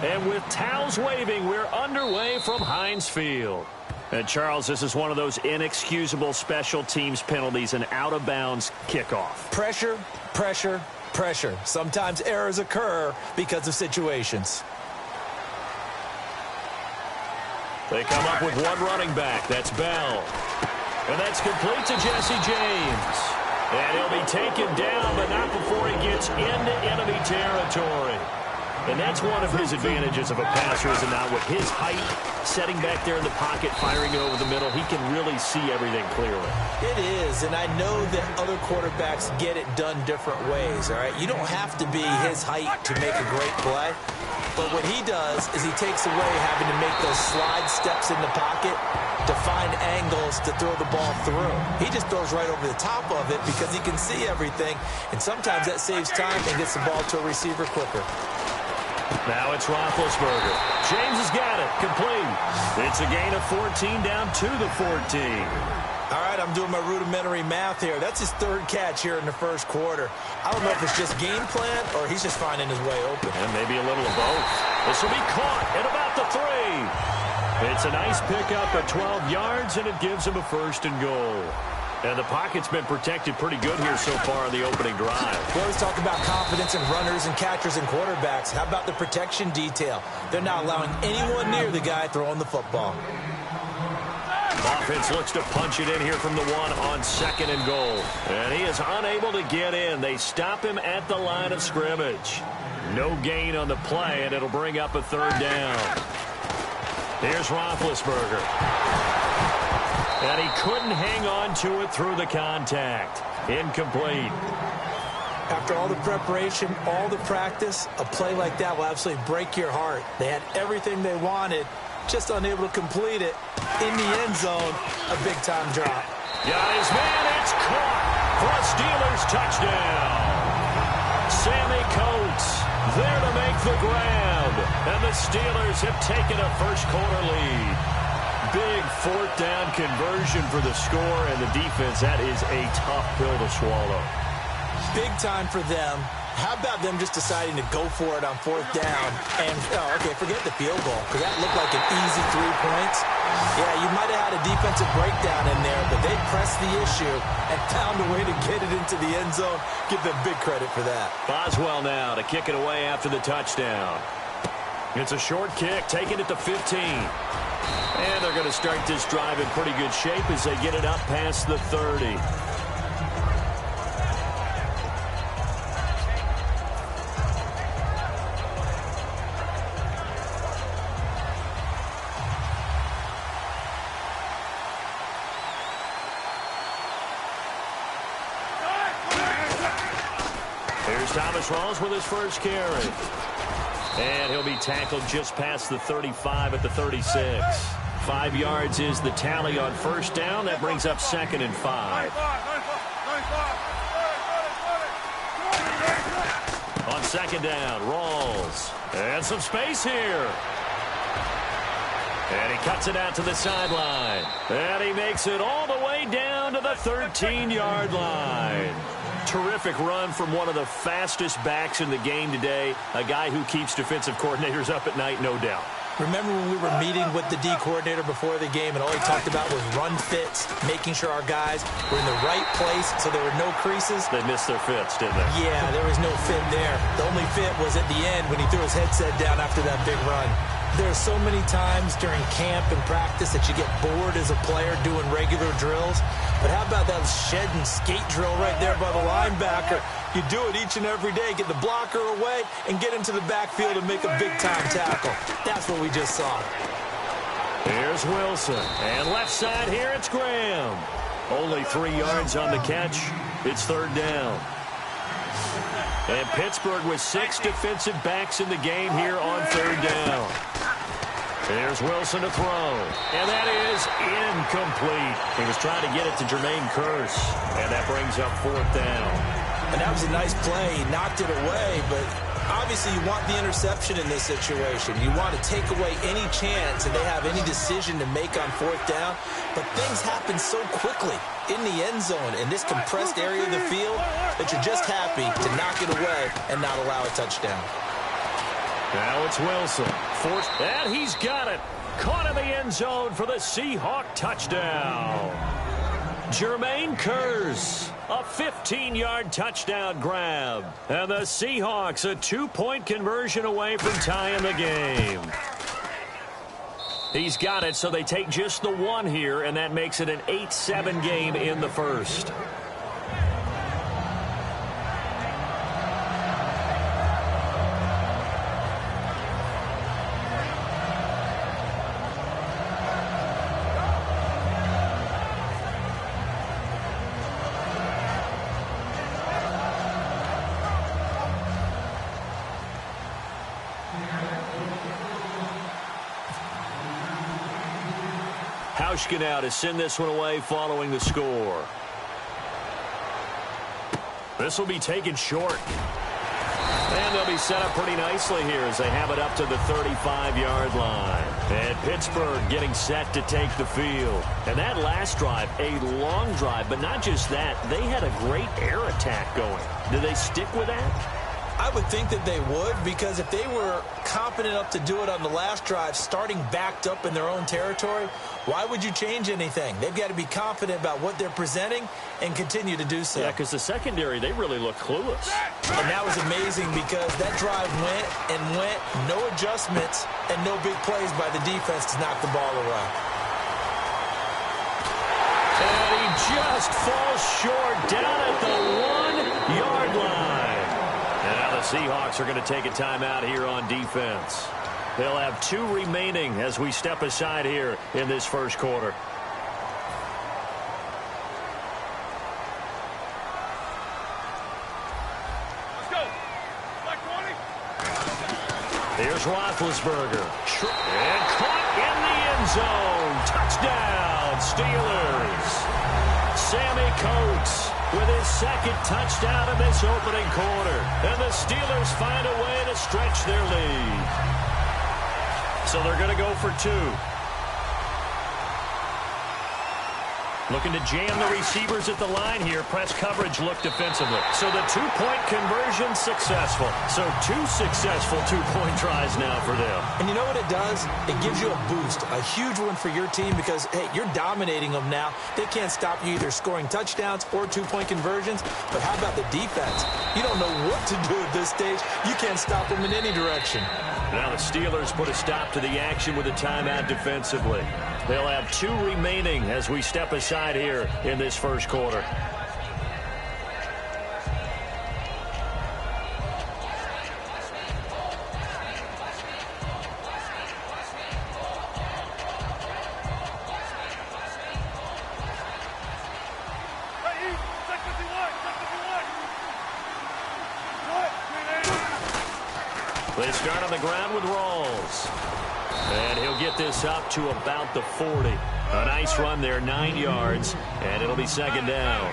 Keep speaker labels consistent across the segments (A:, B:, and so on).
A: And with towels waving, we're underway from Heinz Field. And, Charles, this is one of those inexcusable special teams penalties, an out-of-bounds kickoff.
B: Pressure, pressure, pressure. Sometimes errors occur because of situations.
A: They come up with one running back. That's Bell. And that's complete to Jesse James. And he'll be taken down, but not before he gets into enemy territory. And that's one of his advantages of a passer, is it not? With his height, setting back there in the pocket, firing it over the middle, he can really see everything clearly.
B: It is, and I know that other quarterbacks get it done different ways, all right? You don't have to be his height to make a great play. But what he does is he takes away having to make those slide steps in the pocket to find angles to throw the ball through. He just throws right over the top of it because he can see everything, and sometimes that saves time and gets the ball to a receiver quicker.
A: Now it's Roethlisberger. James has got it. Complete. It's a gain of 14 down to the 14.
B: All right, I'm doing my rudimentary math here. That's his third catch here in the first quarter. I don't know if it's just game plan or he's just finding his way open.
A: And maybe a little of both. This will be caught at about the 3. It's a nice pickup at 12 yards, and it gives him a first and goal. And the pocket's been protected pretty good here so far on the opening drive.
B: We always talk about confidence in runners and catchers and quarterbacks. How about the protection detail? They're not allowing anyone near the guy throwing the football.
A: Offense looks to punch it in here from the 1 on 2nd and goal. And he is unable to get in. They stop him at the line of scrimmage. No gain on the play, and it'll bring up a 3rd down. Here's Roethlisberger. And he couldn't hang on to it through the contact. Incomplete.
B: After all the preparation, all the practice, a play like that will absolutely break your heart. They had everything they wanted, just unable to complete it. In the end zone, a big-time drop.
A: Got his man. It's caught for a Steelers touchdown. Sammy Coates there to make the grab. And the Steelers have taken a first-quarter lead. Big 4th down conversion for the score, and the defense, that is a tough pill to swallow.
B: Big time for them. How about them just deciding to go for it on 4th down? And, okay, forget the field goal, because that looked like an easy 3 points. Yeah, you might have had a defensive breakdown in there, but they pressed the issue and found a way to get it into the end zone. Give them big credit for that.
A: Boswell now to kick it away after the touchdown. It's a short kick, taking it to 15. And they're going to start this drive in pretty good shape as they get it up past the 30. Here's Thomas Rawls with his first carry. And he'll be tackled just past the 35 at the 36. 5 yards is the tally on 1st down. That brings up 2nd and 5. On 2nd down, Rawls. And some space here. And he cuts it out to the sideline. And he makes it all the way down to the 13-yard line. Terrific run from one of the fastest backs in the game today. A guy who keeps defensive coordinators up at night, no doubt.
B: Remember when we were meeting with the D coordinator before the game and all he talked about was run fits, making sure our guys were in the right place so there were no creases?
A: They missed their fits, didn't they?
B: Yeah, there was no fit there. The only fit was at the end when he threw his headset down after that big run. There are so many times during camp and practice that you get bored as a player doing regular drills. But how about that shed and skate drill right there by the linebacker? You do it each and every day. Get the blocker away and get into the backfield and make a big-time tackle. That's what we just saw.
A: Here's Wilson. And left side here, it's Graham. Only 3 yards on the catch. It's 3rd down. And Pittsburgh with 6 defensive backs in the game here on 3rd down. Here's Wilson to throw. And that is incomplete. He was trying to get it to Jermaine Kearse. And that brings up 4th down.
B: And that was a nice play. He knocked it away, but obviously you want the interception in this situation. You want to take away any chance that they have any decision to make on 4th down. But things happen so quickly in the end zone in this compressed area of the field that you're just happy to knock it away and not allow a touchdown.
A: Now it's Wilson. And he's got it. Caught in the end zone for the Seahawk touchdown. Jermaine Kearse, a 15-yard touchdown grab. And the Seahawks a 2-point conversion away from tying the game. He's got it, so they take just the one here, and that makes it an 8-7 game in the first. Hauschka now to send this one away following the score. This will be taken short. And they'll be set up pretty nicely here as they have it up to the 35-yard line. And Pittsburgh getting set to take the field. And that last drive, a long drive, but not just that. They had a great air attack going. Do they stick with that?
B: I would think that they would, because if they were competent enough to do it on the last drive, starting backed up in their own territory, why would you change anything? They've got to be confident about what they're presenting and continue to do so.
A: Yeah, because the secondary, they really look clueless.
B: And that was amazing because that drive went and went, no adjustments, and no big plays by the defense to knock the ball away.
A: And he just falls short down at the 1-yard line. And now the Seahawks are going to take a timeout here on defense. They'll have 2 remaining as we step aside here in this first quarter.
C: Let's go. Black 20.
A: Here's Roethlisberger. And caught in the end zone. Touchdown, Steelers. Sammy Coates with his second touchdown in this opening quarter. And the Steelers find a way to stretch their lead. So they're going to go for 2. Looking to jam the receivers at the line here. Press coverage look defensively. So the 2-point conversion successful. So 2 successful 2-point tries now for them.
B: And you know what it does? It gives you a boost, a huge one for your team because, hey, you're dominating them now. They can't stop you either scoring touchdowns or 2-point conversions. But how about the defense? You don't know what to do at this stage. You can't stop them in any direction.
A: Now the Steelers put a stop to the action with a timeout defensively. They'll have 2 remaining as we step aside here in this first quarter. They start on the ground with Rawls. And he'll get this up to about the 40. A nice run there, 9 yards, and it'll be second down.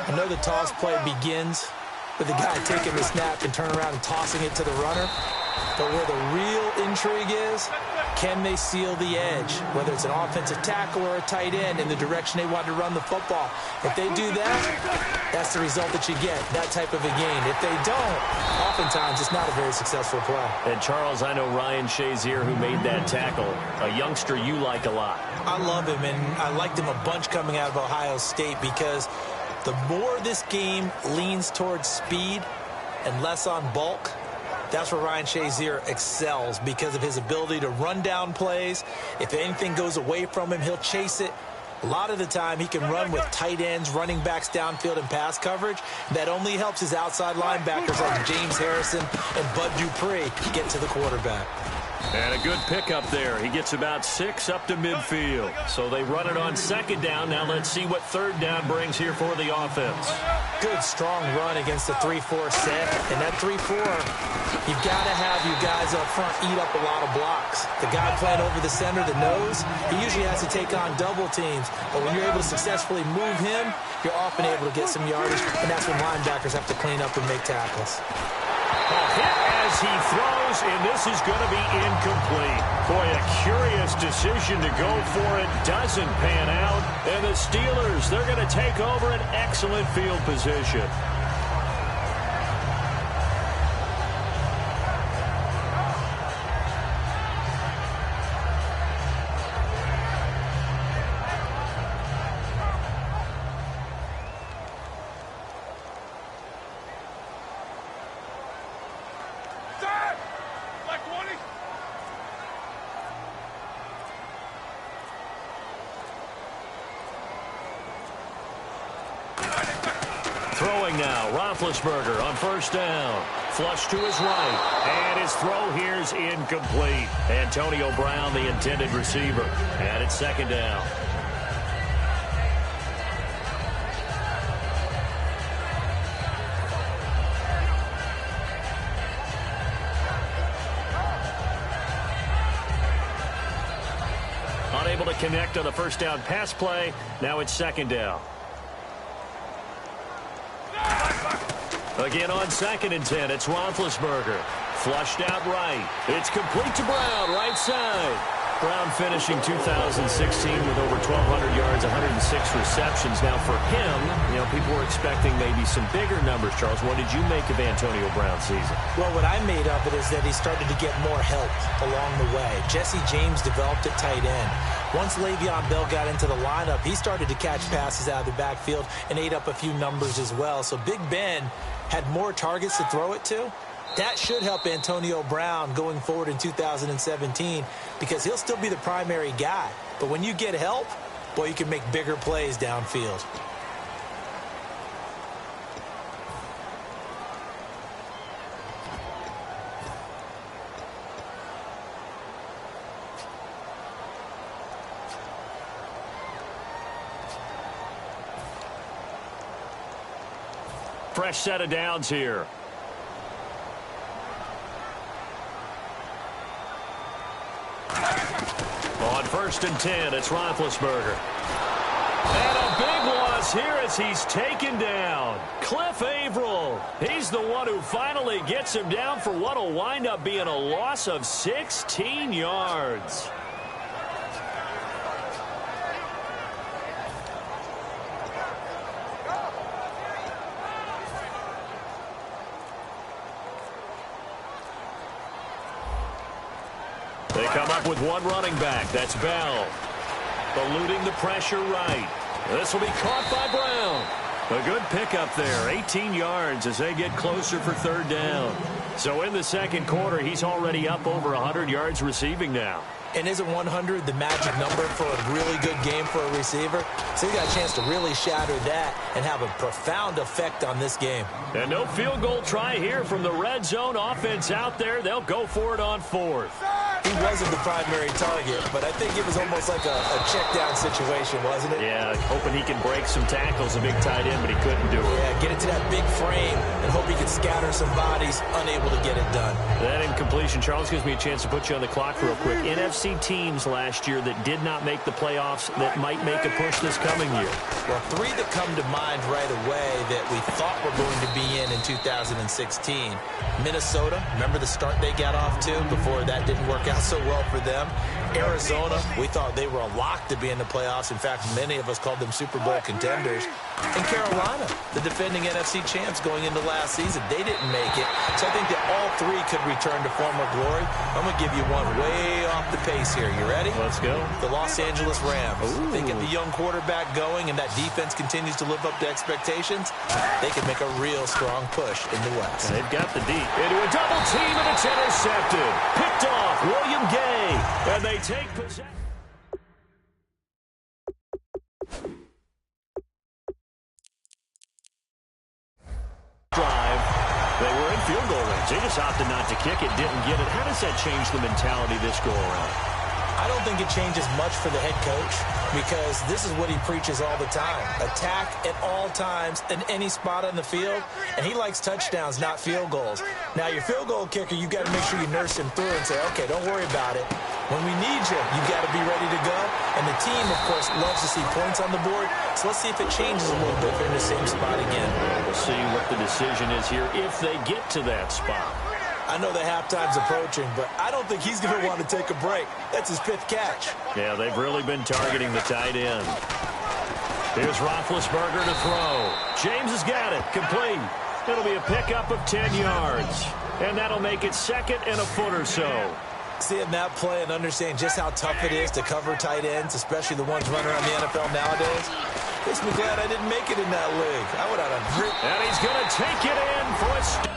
B: I know the toss play begins with the guy taking the snap and turning around and tossing it to the runner. But where the real intrigue is, can they seal the edge, whether it's an offensive tackle or a tight end in the direction they want to run the football? If they do that, that's the result that you get, that type of a game. If they don't, oftentimes it's not a very successful play.
A: And, Charles, I know Ryan Shazier, who made that tackle, a youngster you like a lot.
B: I love him, and I liked him a bunch coming out of Ohio State because the more this game leans towards speed and less on bulk, that's where Ryan Shazier excels because of his ability to run down plays. If anything goes away from him, he'll chase it. A lot of the time, he can run with tight ends, running backs downfield, and pass coverage. That only helps his outside linebackers like James Harrison and Bud Dupree get to the quarterback.
A: And a good pickup there. He gets about 6 up to midfield. So they run it on second down. Now let's see what third down brings here for the offense.
B: Good, strong run against the 3-4 set. And that 3-4, you've got to have you guys up front eat up a lot of blocks. The guy playing over the center, the nose, he usually has to take on double teams. But when you're able to successfully move him, you're often able to get some yardage. And that's when linebackers have to clean up and make tackles.
A: A hit as he throws, and this is going to be incomplete. Boy, a curious decision to go for it. Doesn't pan out. And the Steelers, they're going to take over an excellent field position. Throwing now, Roethlisberger on first down. Flush to his right, and his throw here is incomplete. Antonio Brown, the intended receiver, and it's second down. Unable to connect on the first down pass play. Now it's second down. Again on 2nd and 10, it's Roethlisberger. Flushed out right. It's complete to Brown, right side. Brown finishing 2016 with over 1,200 yards, 106 receptions. Now for him, people were expecting maybe some bigger numbers, Charles. What did you make of Antonio Brown's season?
B: Well, what I made of it is that he started to get more help along the way. Jesse James developed at tight end. Once Le'Veon Bell got into the lineup, he started to catch passes out of the backfield and ate up a few numbers as well. So Big Ben had more targets to throw it to. That should help Antonio Brown going forward in 2017 because he'll still be the primary guy. But when you get help, boy, you can make bigger plays downfield.
A: Fresh set of downs here. On 1st and 10, it's Roethlisberger. And a big loss here as he's taken down. Cliff Averill. He's the one who finally gets him down for what will wind up being a loss of 16 yards. They come up with one running back. That's Bell. Eluding the pressure right. This will be caught by Brown. A good pickup there. 18 yards as they get closer for third down. So in the second quarter, he's already up over 100 yards receiving now.
B: And isn't 100 the magic number for a really good game for a receiver? So he got a chance to really shatter that and have a profound effect on this game.
A: And no field goal try here from the red zone offense out there. They'll go for it on 4th.
B: He wasn't the primary target, but I think it was almost like a check-down situation, wasn't it?
A: Yeah, hoping he can break some tackles, a big tight end, but he couldn't do it.
B: Yeah, get it to that big frame and hope he could scatter some bodies, unable to get it done.
A: That incompletion, Charles, gives me a chance to put you on the clock real quick. NFC teams last year that did not make the playoffs that might make a push this coming year.
B: Well, 3 that come to mind right away that we thought were going to be in 2016. Minnesota, remember the start they got off to before that didn't work out so well for them. Arizona, we thought they were a lock to be in the playoffs. In fact, many of us called them Super Bowl contenders. And Carolina, the defending NFC champs going into last season, they didn't make it. So I think that all 3 could return to former glory. I'm going to give you one way off the pace here. You ready?
A: Let's go.
B: The Los Angeles Rams.
A: Ooh.
B: They get the young quarterback going and that defense continues to live up to expectations. They can make a real strong push in the West.
A: They've got the deep. Into a double team and it's intercepted. Picked off William Gay. And they take possession. Drive. They were in field goal range. They just opted not to kick it, didn't get it. How does that change the mentality this go around?
B: I don't think it changes much for the head coach because this is what he preaches all the time. Attack at all times in any spot on the field, and he likes touchdowns, not field goals. Now, your field goal kicker, you got to make sure you nurse him through and say, okay, don't worry about it. When we need you, you got to be ready to go. And the team, of course, loves to see points on the board. So let's see if it changes a little bit if they're in the same spot again.
A: We'll see what the decision is here if they get to that spot.
B: I know the halftime's approaching, but I don't think he's going to want to take a break. That's his 5th catch.
A: Yeah, they've really been targeting the tight end. Here's Roethlisberger to throw. James has got it. Complete. It'll be a pickup of 10 yards. And that'll make it 2nd and a foot or so.
B: Seeing that play and understanding just how tough it is to cover tight ends, especially the ones running around the NFL nowadays, makes me glad I didn't make it in that league. I would have a great...
A: And he's going to take it in for a...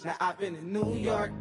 D: Now I've been in New York,